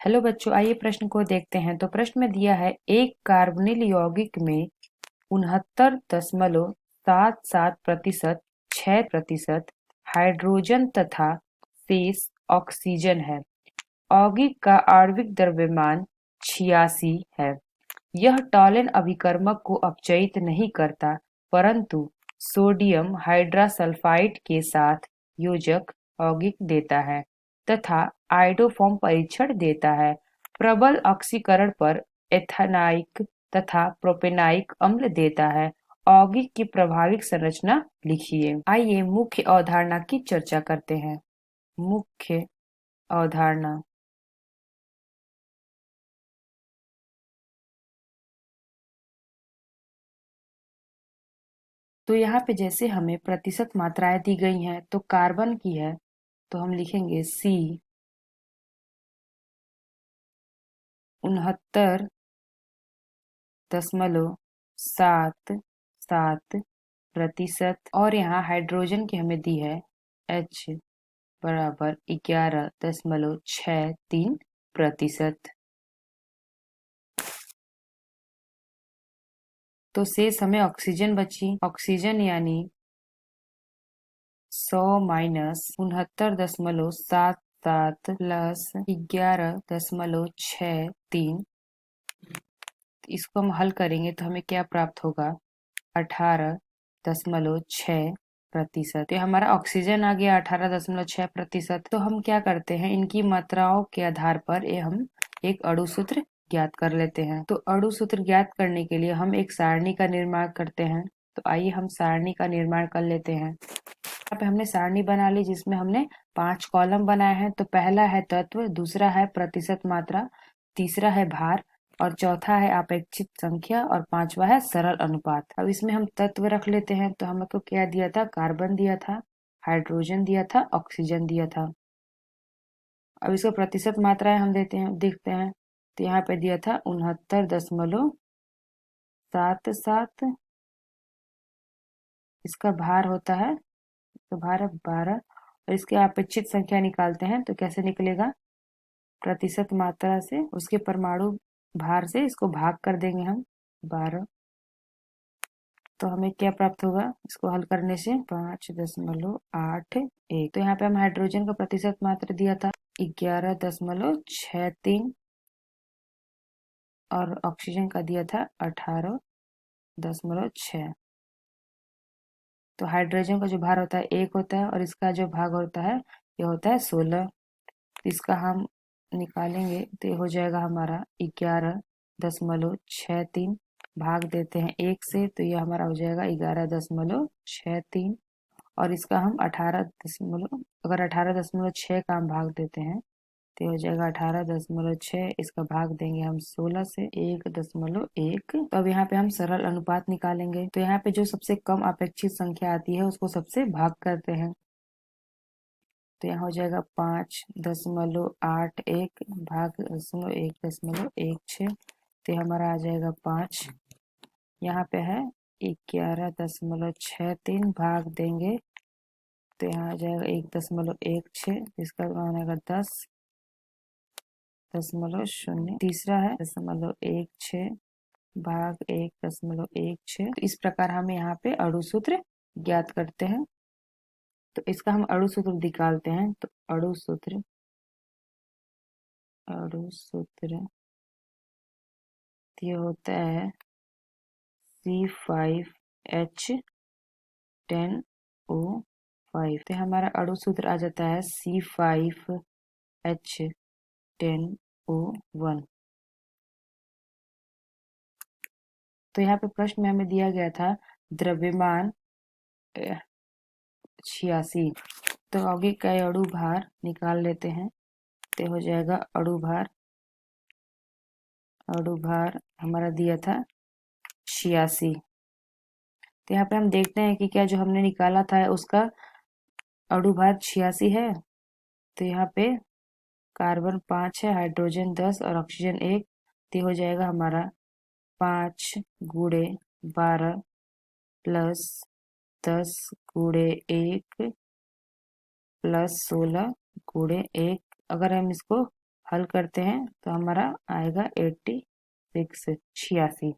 Hello बच्चों, आइए प्रश्न को देखते हैं। तो प्रश्न में दिया है, एक कार्बोनिल यौगिक में 69.77% 6% हाइड्रोजन तथा शेष ऑक्सीजन है। यौगिक का आणविक द्रव्यमान 86 है। यह टॉलन अभिकर्मक को अपचयित नहीं करता, परंतु सोडियम हाइड्रासल्फाइड के साथ योजक यौगिक देता है तथा आयोडोफॉर्म परीक्षण देता है। प्रबल ऑक्सीकरण पर एथेनाइक तथा प्रोपेनाइक अम्ल देता है। यौगिक की प्रभाविक संरचना लिखिए। आइए मुख्य अवधारणा की चर्चा करते हैं। मुख्य अवधारणा। तो यहाँ पे जैसे हमें प्रतिशत मात्राएं दी गई हैं, तो कार्बन की है तो हम लिखेंगे C 69.77%। और यहाँ हाइड्रोजन की हमें दी है H बराबर 11.63%। तो शेष हमें ऑक्सीजन बची। ऑक्सीजन यानी 100 माइनस 69.77 प्लस 11.63। इसको हम हल करेंगे तो हमें क्या प्राप्त होगा? 18.6%। तो हमारा ऑक्सीजन आ गया 18.6%। तो हम क्या करते हैं, इनकी मात्राओं के आधार पर हम एक अणु सूत्र ज्ञात कर लेते हैं। तो अणु सूत्र ज्ञात करने के लिए हम एक सारणी का निर्माण करते हैं। तो आइए हम सारणी का निर्माण कर लेते हैं। यहाँ पे हमने सारणी बना ली जिसमें हमने 5 कॉलम बनाए हैं। तो पहला है तत्व, दूसरा है प्रतिशत मात्रा, तीसरा है भार और चौथा है अपेक्षित संख्या और पांचवा है सरल अनुपात। अब इसमें हम तत्व रख लेते हैं। तो हमको क्या दिया था? कार्बन दिया था, हाइड्रोजन दिया था, ऑक्सीजन दिया था। अब इसको प्रतिशत मात्राएं हम देखते हैं। तो यहाँ पे दिया था 69.77। इसका भार होता है, तो भार है 12। और इसके अपेक्षित संख्या निकालते हैं तो कैसे निकलेगा? प्रतिशत मात्रा से उसके परमाणु भार से इसको भाग कर देंगे हम 12। तो हमें क्या प्राप्त होगा इसको हल करने से? 5.81। तो यहाँ पे हम हाइड्रोजन का प्रतिशत मात्रा दिया था 11.63 और ऑक्सीजन का दिया था 18.6। तो हाइड्रोजन का जो भार होता है 1 होता है और इसका जो भाग होता है ये होता है 16। तो इसका हम निकालेंगे तो ये हो जाएगा हमारा 11.63। भाग देते हैं 1 से तो ये हमारा हो जाएगा 11.63। और इसका हम 18.6 का हम भाग देते हैं तो हो जाएगा 18.6। इसका भाग देंगे हम 16 से 1.1। तो अब यहाँ पे हम सरल अनुपात निकालेंगे। तो यहाँ पे जो सबसे कम अपेक्षित संख्या आती है उसको सबसे भाग करते हैं। तो यहाँ हो जाएगा 5.81 भाग 1.16। तो हमारा आ जाएगा 5। यहाँ पे है 11.63 भाग देंगे तो यहाँ आ जाएगा 1.16। इसका बनेगा 10.0। तीसरा है 0.16 भाग 1.16। तो इस प्रकार हम यहाँ पे अणु सूत्र ज्ञात करते हैं। तो इसका हम अणु सूत्र निकालते हैं। तो अणु सूत्र ये होता है C5H10O5। तो हमारा अणु सूत्र आ जाता है C5H10O1। तो यहाँ पे प्रश्न में हमें दिया गया था द्रव्यमान 86। तो यौगिक का अणु भार निकाल लेते हैं। तो हो जाएगा अणु भार हमारा दिया था 86। तो यहाँ पे हम देखते हैं कि क्या जो हमने निकाला था उसका अणु भार 86 है। तो यहाँ पे कार्बन 5 है, हाइड्रोजन 10 और ऑक्सीजन 1। तो हो जाएगा हमारा 5 गुणे 12 प्लस 10 गुणे 1 प्लस 16 गुणे 1। अगर हम इसको हल करते हैं तो हमारा आएगा 86 86।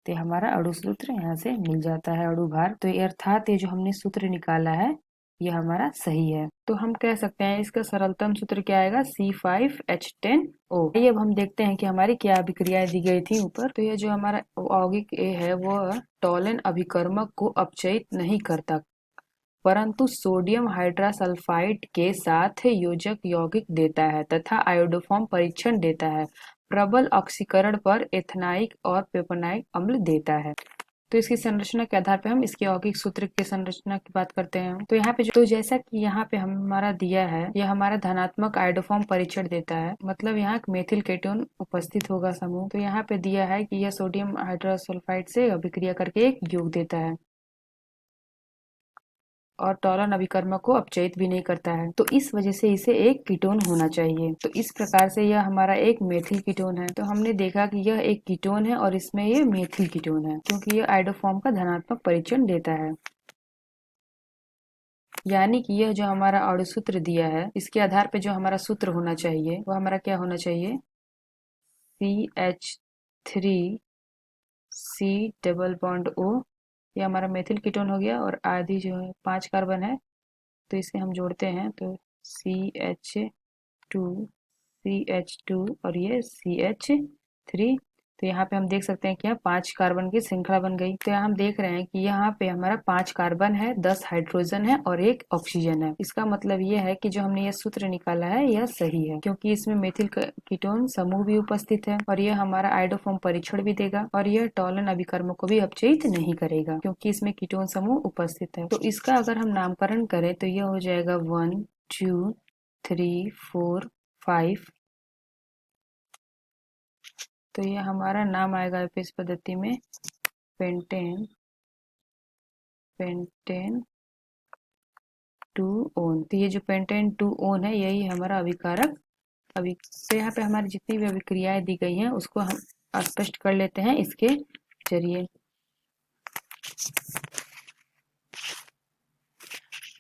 तो हमारा अणु सूत्र यहाँ से मिल जाता है, अणु भार। तो ये अर्थात ये जो हमने सूत्र निकाला है ये हमारा सही है। तो हम कह सकते हैं इसका सरलतम सूत्र क्या आएगा, C5H10O। ये अब हम देखते हैं कि हमारी क्या अभिक्रियाएं दी गई थी ऊपर। तो ये जो हमारा यौगिक A है वो टॉलन अभिकर्मक को अपचयित नहीं करता, परंतु सोडियम हाइड्रोसल्फाइड के साथ योजक यौगिक देता है तथा आयोडोफॉर्म परीक्षण देता है। प्रबल ऑक्सीकरण पर एथेनॉइक और प्रोपेनॉइक अम्ल देता है। तो इसकी संरचना के आधार पे हम इसके यौगिक सूत्र की संरचना की बात करते हैं। तो यहाँ पे तो जैसा कि यहाँ पे हमारा दिया है, यह हमारा धनात्मक आयोडोफॉर्म परीक्षण देता है, मतलब यहाँ मेथिल केटोन उपस्थित होगा समूह। तो यहाँ पे दिया है कि यह सोडियम हाइड्रोसल्फाइड से अभिक्रिया करके एक यौग देता है और टॉलन अभिकर्मक को अपचयित भी नहीं करता है। तो इस वजह से इसे एक कीटोन होना चाहिए। तो इस प्रकार से यह हमारा एक मेथिल कीटोन है। तो हमने देखा कि यह एक कीटोन है और इसमें यह मेथिल कीटोन है, क्योंकि यह आयोडोफॉर्म का धनात्मक परीक्षण देता है। यानी कि यह जो हमारा अणु सूत्र दिया है इसके आधार पे जो हमारा सूत्र होना चाहिए वो हमारा क्या होना चाहिए, CH3C डबल बॉन्ड O। ये हमारा मेथिल कीटोन हो गया और आदि जो है 5 कार्बन है, तो इसे हम जोड़ते हैं तो CH2 और ये CH3। तो यहाँ पे हम देख सकते हैं कि यहाँ 5 कार्बन की श्रृंखला बन गई। तो यहाँ हम देख रहे हैं कि यहाँ पे हमारा 5 कार्बन है, 10 हाइड्रोजन है और 1 ऑक्सीजन है। इसका मतलब ये है कि जो हमने ये सूत्र निकाला है यह सही है, क्योंकि इसमें मेथिल कीटोन समूह भी उपस्थित है और यह हमारा आयोडोफॉर्म परीक्षण भी देगा और यह टॉलन अभिकर्मक को भी अपचयित नहीं करेगा, क्योंकि इसमें कीटोन समूह उपस्थित है। तो इसका अगर हम नामकरण करें तो यह हो जाएगा 1 2 3 4 5। तो ये हमारा नाम आएगा इस पद्धति में पेंटेन पेंटेन 2 ओन। तो ये जो पेंटेन 2 ओन है यही हमारा अभिकारक अभी। तो यहाँ पे हमारी जितनी भी अभिक्रियाएं दी गई हैं उसको हम स्पष्ट कर लेते हैं इसके जरिए।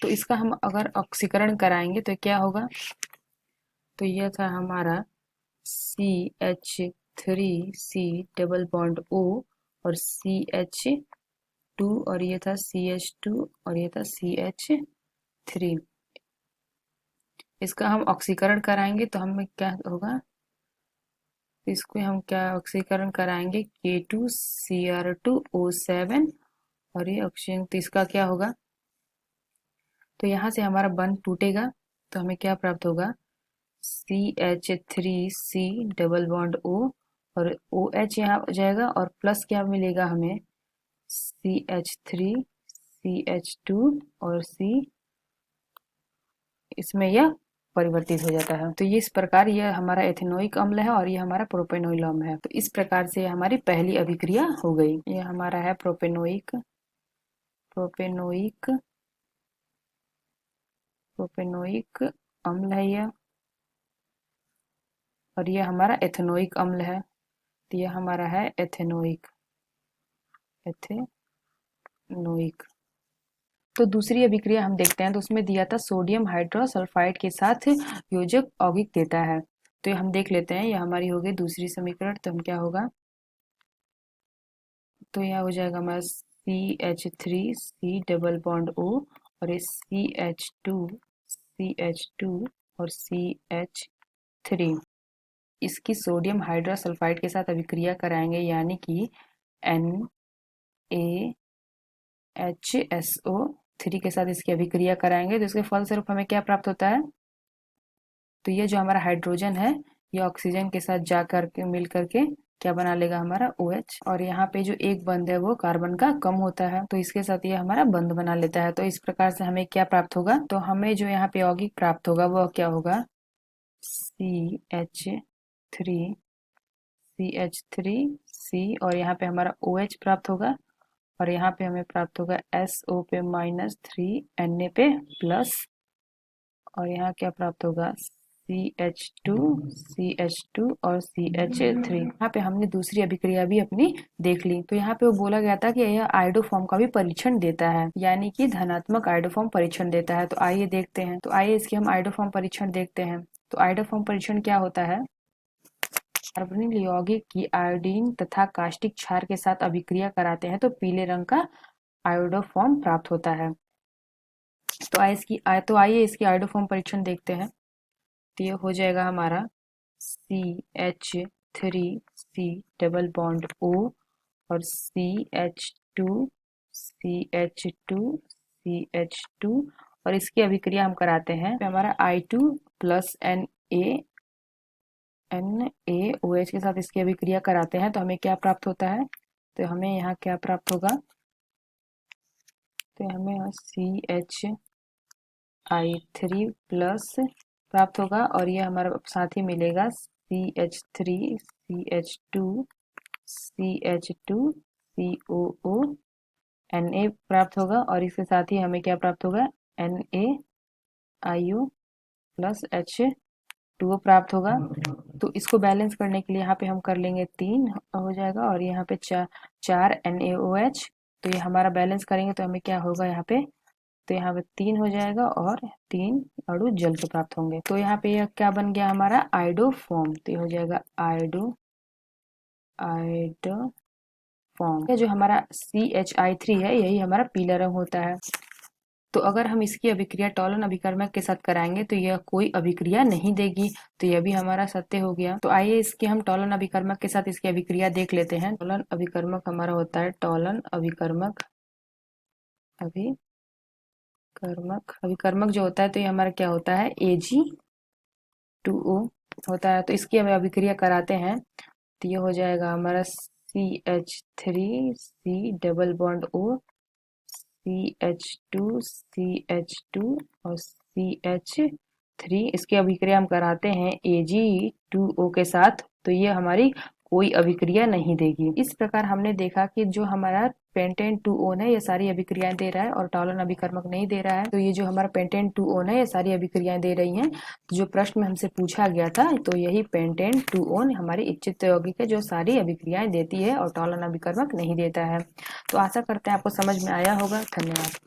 तो इसका हम अगर ऑक्सीकरण कराएंगे तो क्या होगा, तो यह था हमारा CH3C डबल बॉन्ड O और CH2 और ये था CH2 और ये था CH3। इसका हम ऑक्सीकरण कराएंगे तो हमें क्या होगा, इसको हम क्या ऑक्सीकरण कराएंगे K2Cr2O7 और ये ऑक्सीजन। तो इसका क्या होगा, तो यहाँ से हमारा बंध टूटेगा तो हमें क्या प्राप्त होगा, CH3C डबल बॉन्ड O और OH यहाँ हो जाएगा और प्लस क्या मिलेगा हमें, CH3 CH2 और C, इसमें यह परिवर्तित हो जाता है। तो ये इस प्रकार यह हमारा एथेनोइक अम्ल है और ये हमारा प्रोपेनोइल अम्ल है। तो इस प्रकार से हमारी पहली अभिक्रिया हो गई। ये हमारा है प्रोपेनोइक प्रोपेनोइक प्रोपेनोइक अम्ल है यह, और यह हमारा एथेनोइक अम्ल है। तो यह हमारा है एथेनोइक एथेनोइक। तो दूसरी अभिक्रिया हम देखते हैं तो उसमें दिया था सोडियम हाइड्रोसल्फाइड के साथ योजक यौगिक देता है। तो ये हम देख लेते हैं, यह हमारी हो गई दूसरी समीकरण। तो हम क्या होगा, तो यह हो जाएगा हमारा CH3C डबल बॉन्ड O और ये CH2 और CH3 इसकी सोडियम हाइड्रोसल्फाइड के साथ अभिक्रिया कराएंगे, यानी कि NaHSO3 के साथ इसकी अभिक्रिया कराएंगे तो इसके फलस्वरूप हमें क्या प्राप्त होता है, तो ये जो हमारा हाइड्रोजन है ये ऑक्सीजन के साथ जा करके मिल करके क्या बना लेगा हमारा OH, और यहाँ पे जो एक बंध है वो कार्बन का कम होता है तो इसके साथ ये हमारा बंध बना लेता है। तो इस प्रकार से हमें क्या प्राप्त होगा, तो हमें जो यहाँ पे यौगिक प्राप्त होगा वो क्या होगा, CH3C और यहाँ पे हमारा OH प्राप्त होगा और यहाँ पे हमें प्राप्त होगा SO पे -3 Na पे प्लस, और यहाँ क्या प्राप्त होगा CH2 और CH3। यहाँ पे हमने दूसरी अभिक्रिया भी अपनी देख ली। तो यहाँ पे वो बोला गया था कि यह आयोडोफॉर्म का भी परीक्षण देता है, यानी कि धनात्मक आयोडोफॉर्म परीक्षण देता है। तो आइए देखते हैं, तो आइए इसके हम आयोडोफॉर्म परीक्षण देखते हैं। तो आयोडोफॉर्म परीक्षण क्या होता है? कार्बनिक यौगिक की आयोडीन तथा कास्टिक क्षार के साथ अभिक्रिया कराते हैं तो पीले रंग का आयोडोफॉर्म प्राप्त होता है। तो आइए इसकी आयोडोफॉर्म परीक्षण देखते हैं। तो ये हो जाएगा हमारा CH3C डबल बॉन्ड O और CH2 और इसकी अभिक्रिया हम कराते हैं तो हमारा I2 प्लस NaOH के साथ इसकी अभिक्रिया कराते हैं तो हमें क्या प्राप्त होता है? तो हमें यहाँ क्या प्राप्त होगा? तो हमें CH3 प्लस प्राप्त होगा और ये हमारा साथ ही मिलेगा CH3 CH2 Na प्राप्त होगा और इसके साथ ही हमें क्या प्राप्त होगा? NaIO प्लस H2O प्राप्त होगा। तो इसको बैलेंस करने के लिए यहाँ पे हम कर लेंगे 3 हो जाएगा और यहाँ पे 4 NaOH। तो ये हमारा बैलेंस करेंगे तो हमें क्या होगा यहाँ पे? तो यहाँ पे 3 हो जाएगा और 3 अणु जल के प्राप्त होंगे। तो यहाँ पे यह क्या बन गया हमारा? आयोडोफॉर्म। तो ये हो जाएगा आयोडोफॉर्म। जो हमारा CHI3 है यही हमारा पीला रंग होता है। तो अगर हम इसकी अभिक्रिया टॉलन अभिकर्मक के साथ कराएंगे तो यह कोई अभिक्रिया नहीं देगी। तो यह भी हमारा सत्य हो गया। तो आइए इसके हम टॉलन अभिकर्मक के साथ इसकी अभिक्रिया देख लेते हैं। टॉलन अभिकर्मक हमारा होता है टॉलन अभिकर्मक जो होता है तो ये हमारा क्या होता है? Ag2O होता है। तो इसकी हमें अभिक्रिया कराते हैं तो ये हो जाएगा हमारा CH3C double bond O CH2 और CH3 इसकी अभिक्रिया हम कराते हैं Ag2O के साथ तो ये हमारी कोई अभिक्रिया नहीं देगी। इस प्रकार हमने देखा कि जो हमारा पेंटेन 2 ओन है ये सारी अभिक्रियाएं दे रहा है और टॉलन अभिकर्मक नहीं दे रहा है। तो ये जो हमारा पेंटेन 2 ओन है ये सारी अभिक्रियाएं दे रही हैं। तो जो प्रश्न में हमसे पूछा गया था तो यही पेंटेन 2 ओन हमारी इच्छित यौगिक है जो सारी अभिक्रियाएं देती है और टॉलन अभिकर्मक नहीं देता है। तो आशा करते हैं आपको समझ में आया होगा। धन्यवाद।